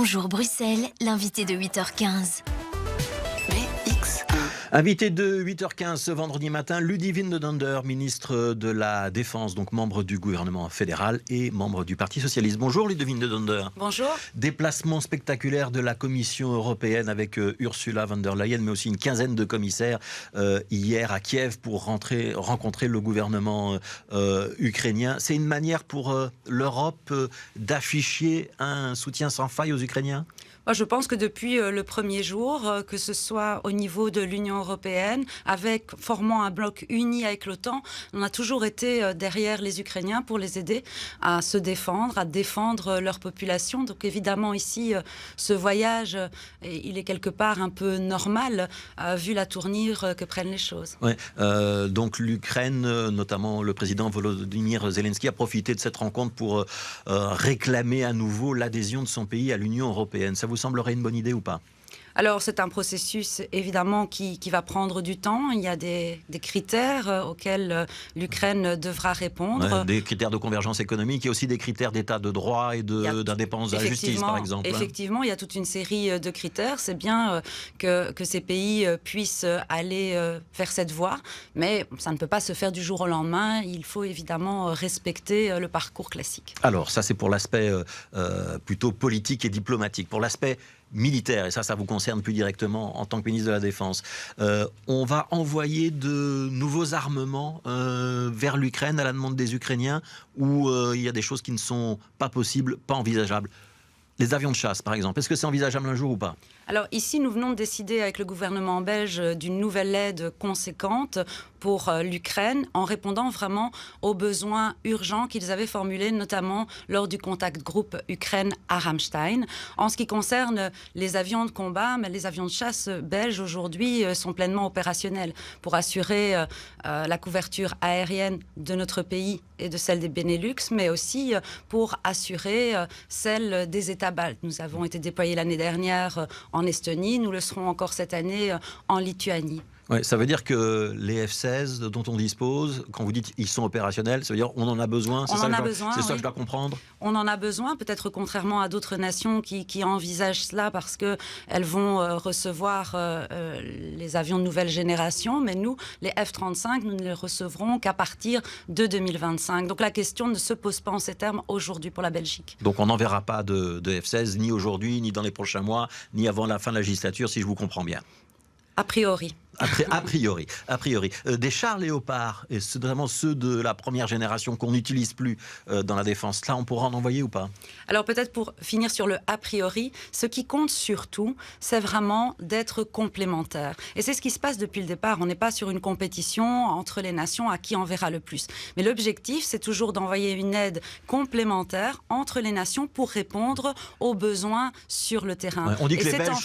Bonjour Bruxelles, l'invité de 8h15. Invité de 8h15 ce vendredi matin, Ludivine de Donder, ministre de la Défense, donc membre du gouvernement fédéral et membre du Parti Socialiste. Bonjour Ludivine de Donder. Bonjour. Déplacement spectaculaire de la Commission européenne avec Ursula von der Leyen, mais aussi une quinzaine de commissaires hier à Kiev pour rencontrer le gouvernement ukrainien. C'est une manière pour l'Europe d'afficher un soutien sans faille aux Ukrainiens ? Moi, je pense que depuis le premier jour, que ce soit au niveau de l'Union européenne, formant un bloc uni avec l'OTAN, on a toujours été derrière les Ukrainiens pour les aider à se défendre, à défendre leur population. Donc évidemment ici, ce voyage, il est quelque part un peu normal, vu la tournure que prennent les choses. Ouais, donc l'Ukraine, notamment le président Volodymyr Zelensky, a profité de cette rencontre pour réclamer à nouveau l'adhésion de son pays à l'Union européenne. Ça vous semblerait une bonne idée ou pas ? Alors, c'est un processus, évidemment, qui va prendre du temps. Il y a des critères auxquels l'Ukraine devra répondre. Ouais, des critères de convergence économique et aussi des critères d'état de droit et d'indépendance de la justice, par exemple. Effectivement, il y a toute une série de critères. C'est bien que ces pays puissent aller vers cette voie, mais ça ne peut pas se faire du jour au lendemain. Il faut évidemment respecter le parcours classique. Alors, ça, c'est pour l'aspect plutôt politique et diplomatique. Pour l'aspect militaire, et ça vous concerne plus directement en tant que ministre de la Défense. On va envoyer de nouveaux armements vers l'Ukraine à la demande des Ukrainiens, où il y a des choses qui ne sont pas possibles, pas envisageables. Les avions de chasse, par exemple, est-ce que c'est envisageable un jour ou pas ? Alors ici, nous venons de décider avec le gouvernement belge d'une nouvelle aide conséquente pour l'Ukraine, en répondant vraiment aux besoins urgents qu'ils avaient formulés, notamment lors du contact groupe Ukraine à Ramstein. En ce qui concerne les avions de combat, mais les avions de chasse belges aujourd'hui sont pleinement opérationnels pour assurer la couverture aérienne de notre pays et de celle des Benelux, mais aussi pour assurer celle des États baltes. Nous avons été déployés l'année dernière en Estonie, nous le serons encore cette année en Lituanie. Ouais, ça veut dire que les F-16 dont on dispose, quand vous dites ils sont opérationnels, ça veut dire on en a besoin, c'est ça que je dois comprendre ? On en a besoin, peut-être contrairement à d'autres nations qui envisagent cela parce qu'elles vont recevoir les avions de nouvelle génération, mais nous, les F-35, nous ne les recevrons qu'à partir de 2025. Donc la question ne se pose pas en ces termes aujourd'hui pour la Belgique. Donc on n'enverra pas de F-16 ni aujourd'hui, ni dans les prochains mois, ni avant la fin de la législature, si je vous comprends bien. A priori. A priori. Des chars Léopard, et c'est vraiment ceux de la première génération qu'on n'utilise plus dans la défense, là on pourra en envoyer ou pas ? Alors peut-être pour finir sur le a priori, ce qui compte surtout, c'est vraiment d'être complémentaire. Et c'est ce qui se passe depuis le départ. On n'est pas sur une compétition entre les nations à qui enverra le plus. Mais l'objectif, c'est toujours d'envoyer une aide complémentaire entre les nations pour répondre aux besoins sur le terrain. Ouais, on dit que les Belges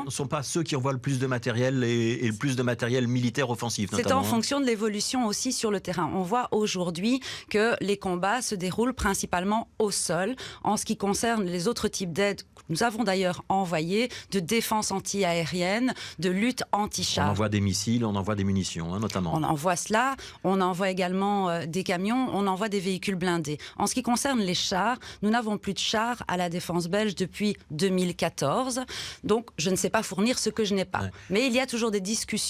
ne sont pas ceux qui envoient le plus de matériel et le plus de matériel militaire offensif, notamment. C'est en fonction de l'évolution aussi sur le terrain. On voit aujourd'hui que les combats se déroulent principalement au sol. En ce qui concerne les autres types d'aides, nous avons d'ailleurs envoyé de défense anti-aérienne, de lutte anti-char. On envoie des missiles, on envoie des munitions, notamment. On envoie cela, on envoie également des camions, on envoie des véhicules blindés. En ce qui concerne les chars, nous n'avons plus de chars à la défense belge depuis 2014. Donc, je ne sais pas fournir ce que je n'ai pas. Ouais. Mais il y a toujours des discussions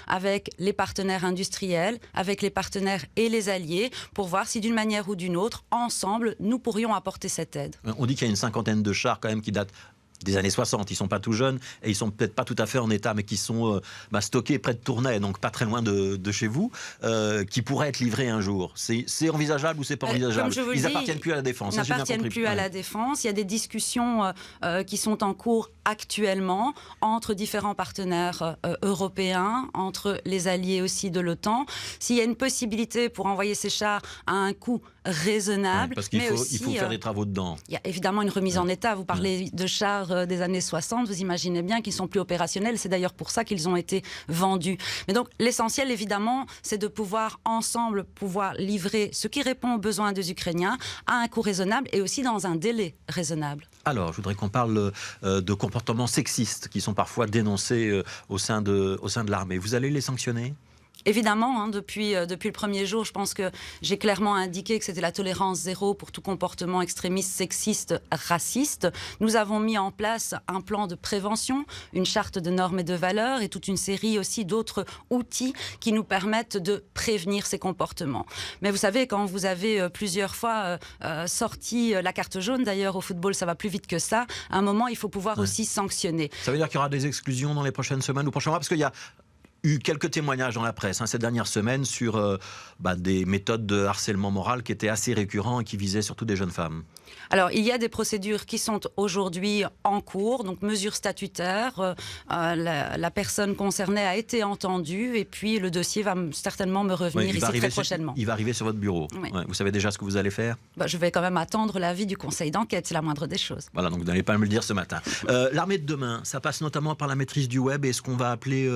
avec les partenaires industriels, avec les partenaires et les alliés, pour voir si d'une manière ou d'une autre, ensemble, nous pourrions apporter cette aide. On dit qu'il y a une cinquantaine de chars quand même qui datent des années 60, ils ne sont pas tout jeunes et ils ne sont peut-être pas tout à fait en état, mais qui sont stockés près de Tournai, donc pas très loin de chez vous, qui pourraient être livrés un jour. C'est envisageable ou c'est pas envisageable ? Ils n'appartiennent plus à la défense. Ils n'appartiennent plus à la défense. Il y a des discussions qui sont en cours actuellement entre différents partenaires européens, entre les alliés aussi de l'OTAN. S'il y a une possibilité pour envoyer ces chars à un coût raisonnable. Parce qu'il faut faire des travaux dedans. Il y a évidemment une remise en état. Vous parlez de chars des années 60, vous imaginez bien qu'ils ne sont plus opérationnels. C'est d'ailleurs pour ça qu'ils ont été vendus. Mais donc l'essentiel, évidemment, c'est de pouvoir ensemble livrer ce qui répond aux besoins des Ukrainiens à un coût raisonnable et aussi dans un délai raisonnable. Alors, je voudrais qu'on parle de comportements sexistes qui sont parfois dénoncés au sein de l'armée. Vous allez les sanctionner ? Évidemment, depuis le premier jour, je pense que j'ai clairement indiqué que c'était la tolérance zéro pour tout comportement extrémiste, sexiste, raciste. Nous avons mis en place un plan de prévention, une charte de normes et de valeurs et toute une série aussi d'autres outils qui nous permettent de prévenir ces comportements. Mais vous savez, quand vous avez plusieurs fois sorti la carte jaune, d'ailleurs au football ça va plus vite que ça, à un moment il faut pouvoir aussi sanctionner. Ça veut dire qu'il y aura des exclusions dans les prochaines semaines ou prochains mois, parce qu'il y a eu quelques témoignages dans la presse ces dernières semaines sur des méthodes de harcèlement moral qui étaient assez récurrents et qui visaient surtout des jeunes femmes. Alors, il y a des procédures qui sont aujourd'hui en cours, donc mesures statutaires. La personne concernée a été entendue et puis le dossier va certainement me revenir ici très prochainement. Il va arriver sur votre bureau. Oui. Vous savez déjà ce que vous allez faire ? Je vais quand même attendre l'avis du conseil d'enquête, c'est la moindre des choses. Voilà, donc vous n'allez pas me le dire ce matin. L'armée de demain, ça passe notamment par la maîtrise du web et ce qu'on va appeler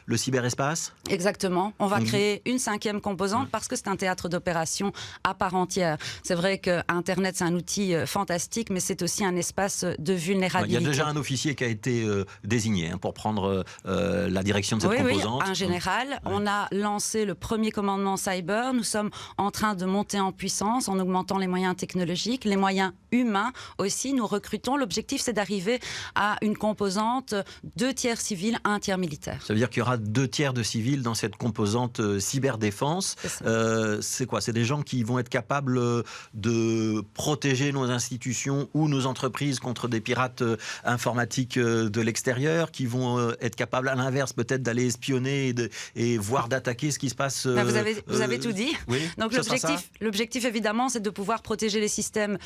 le cyberespace ? Exactement. On va créer une 5e composante parce que c'est un théâtre d'opération à part entière. C'est vrai que Internet, c'est un outil fantastique, mais c'est aussi un espace de vulnérabilité. Il y a déjà un officier qui a été désigné pour prendre la direction de cette composante. Oui, un général. On a lancé le premier commandement cyber. Nous sommes en train de monter en puissance en augmentant les moyens technologiques, les moyens humains aussi. Nous recrutons. L'objectif, c'est d'arriver à une composante 2 tiers civils, 1 tiers militaire. Ça veut dire qu'il y aura 2 tiers de civils dans cette composante cyberdéfense. C'est quoi ? C'est des gens qui vont être capables de protéger nos institutions ou nos entreprises contre des pirates informatiques de l'extérieur, qui vont être capables, à l'inverse, peut-être d'aller espionner et voire d'attaquer ce qui se passe. Vous avez tout dit. Oui, donc l'objectif, évidemment, c'est de pouvoir protéger les systèmes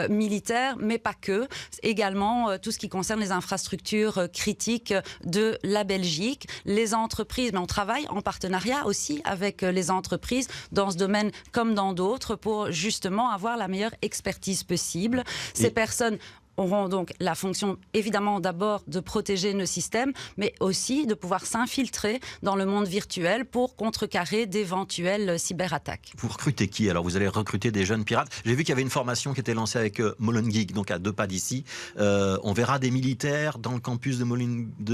militaires, mais pas que. Également, tout ce qui concerne les infrastructures critiques de la Belgique, les entreprises. Mais on travaille en partenariat aussi avec les entreprises dans ce domaine comme dans d'autres pour justement avoir la meilleure expertise possible. Ces personnes auront donc la fonction, évidemment, d'abord de protéger nos systèmes, mais aussi de pouvoir s'infiltrer dans le monde virtuel pour contrecarrer d'éventuelles cyberattaques. Vous recrutez qui ? Alors, vous allez recruter des jeunes pirates. J'ai vu qu'il y avait une formation qui était lancée avec Molengeek, donc à 2 pas d'ici. On verra des militaires dans le campus de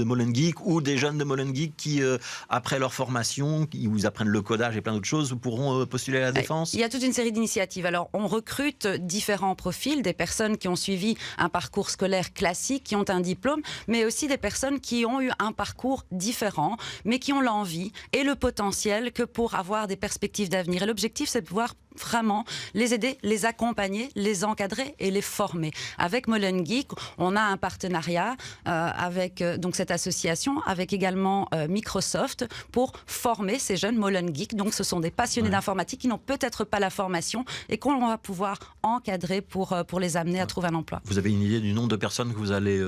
Molengeek ou des jeunes de Molengeek qui, après leur formation, qui vous apprennent le codage et plein d'autres choses, pourront postuler à la défense. Il y a toute une série d'initiatives. Alors, on recrute différents profils, des personnes qui ont suivi un parcours scolaire classique, qui ont un diplôme, mais aussi des personnes qui ont eu un parcours différent, mais qui ont l'envie et le potentiel que pour avoir des perspectives d'avenir. Et l'objectif, c'est de pouvoir vraiment les aider, les accompagner, les encadrer et les former. Avec Molengeek, on a un partenariat avec donc cette association, avec également Microsoft, pour former ces jeunes Molengeek. Donc ce sont des passionnés d'informatique qui n'ont peut-être pas la formation et qu'on va pouvoir encadrer pour les amener à trouver un emploi. Vous avez une idée du nombre de personnes que vous allez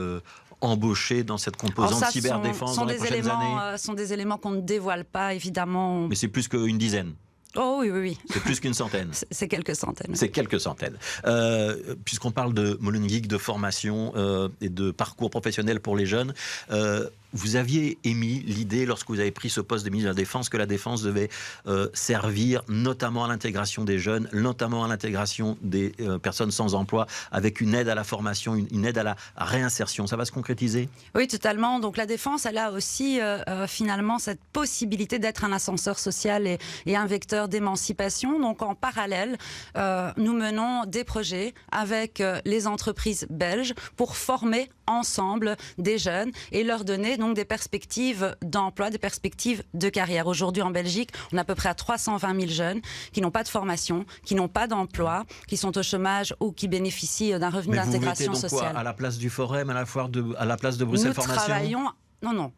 embaucher dans cette composante cyberdéfense dans les prochaines années ? Ce sont des éléments qu'on ne dévoile pas, évidemment. Mais c'est plus qu'une dizaine. Oh oui. C'est plus qu'une centaine. C'est quelques centaines. C'est quelques centaines. Puisqu'on parle de Molengeek, de formation et de parcours professionnel pour les jeunes, vous aviez émis l'idée, lorsque vous avez pris ce poste de ministre de la Défense, que la Défense devait servir notamment à l'intégration des jeunes, notamment à l'intégration des personnes sans emploi, avec une aide à la formation, une aide à la réinsertion. Ça va se concrétiser ? Oui, totalement. Donc la Défense, elle a aussi finalement cette possibilité d'être un ascenseur social et un vecteur d'émancipation. Donc en parallèle, nous menons des projets avec les entreprises belges pour former ensemble des jeunes et leur donner donc des perspectives d'emploi, des perspectives de carrière. Aujourd'hui en Belgique, on a à peu près à 320 000 jeunes qui n'ont pas de formation, qui n'ont pas d'emploi, qui sont au chômage ou qui bénéficient d'un revenu d'intégration sociale. Mais vous mettez donc quoi, à la place du Forum, à la place de Bruxelles Formation ? Nous travaillons... Non.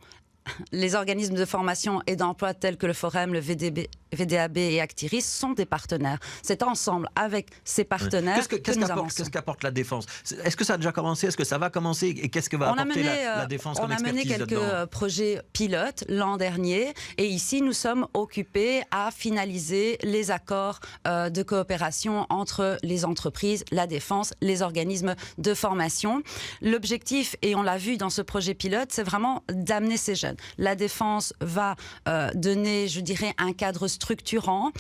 Les organismes de formation et d'emploi tels que le Forum, le VDAB et Actiris sont des partenaires. C'est ensemble avec ces partenaires que nous avançons. Qu'est-ce qu'apporte la Défense ? Est-ce que ça a déjà commencé ? Est-ce que ça va commencer ? Et qu'est-ce que va apporter la Défense comme expertise là-dedans ? On a mené quelques projets pilotes l'an dernier. Et ici, nous sommes occupés à finaliser les accords de coopération entre les entreprises, la Défense, les organismes de formation. L'objectif, et on l'a vu dans ce projet pilote, c'est vraiment d'amener ces jeunes. La Défense va donner, je dirais, un cadre structurant,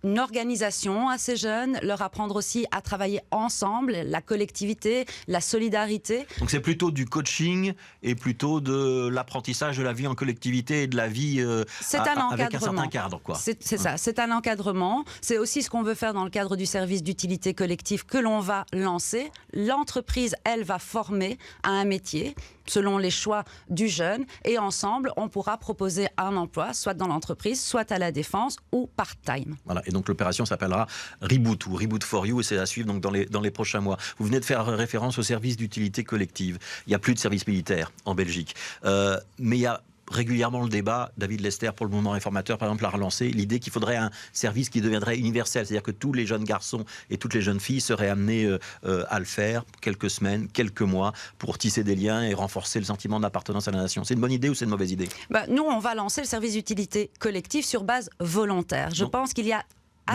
une organisation à ces jeunes, leur apprendre aussi à travailler ensemble, la collectivité, la solidarité. Donc c'est plutôt du coaching et plutôt de l'apprentissage de la vie en collectivité et de la vie avec un certain cadre, quoi. C'est ça, c'est un encadrement. C'est aussi ce qu'on veut faire dans le cadre du service d'utilité collective que l'on va lancer. L'entreprise, elle, va former à un métier selon les choix du jeune, et ensemble, on pourra proposer un emploi, soit dans l'entreprise, soit à la défense ou part-time. Voilà, et donc l'opération s'appellera Reboot ou Reboot for You, et c'est à suivre donc dans les prochains mois. Vous venez de faire référence au service d'utilité collective. Il n'y a plus de service militaire en Belgique, mais il y a régulièrement le débat. David Lester, pour le mouvement réformateur, par exemple, a relancé l'idée qu'il faudrait un service qui deviendrait universel, c'est-à-dire que tous les jeunes garçons et toutes les jeunes filles seraient amenés à le faire quelques semaines, quelques mois, pour tisser des liens et renforcer le sentiment d'appartenance à la nation. C'est une bonne idée ou c'est une mauvaise idée ? Nous, on va lancer le service d'utilité collective sur base volontaire. Je pense qu'il y a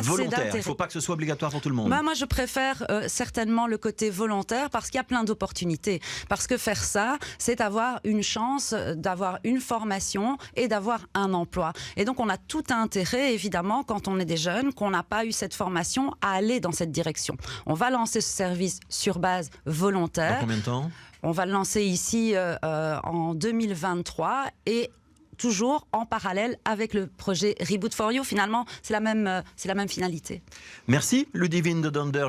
volontaire, il ne faut pas que ce soit obligatoire pour tout le monde. Moi, je préfère certainement le côté volontaire parce qu'il y a plein d'opportunités. Parce que faire ça, c'est avoir une chance d'avoir une formation et d'avoir un emploi. Et donc, on a tout intérêt, évidemment, quand on est des jeunes, qu'on n'a pas eu cette formation, à aller dans cette direction. On va lancer ce service sur base volontaire. Dans combien de temps ? On va le lancer ici en 2023 et toujours en parallèle avec le projet Reboot for You. Finalement, c'est la même finalité. Merci, Ludivine de Donder.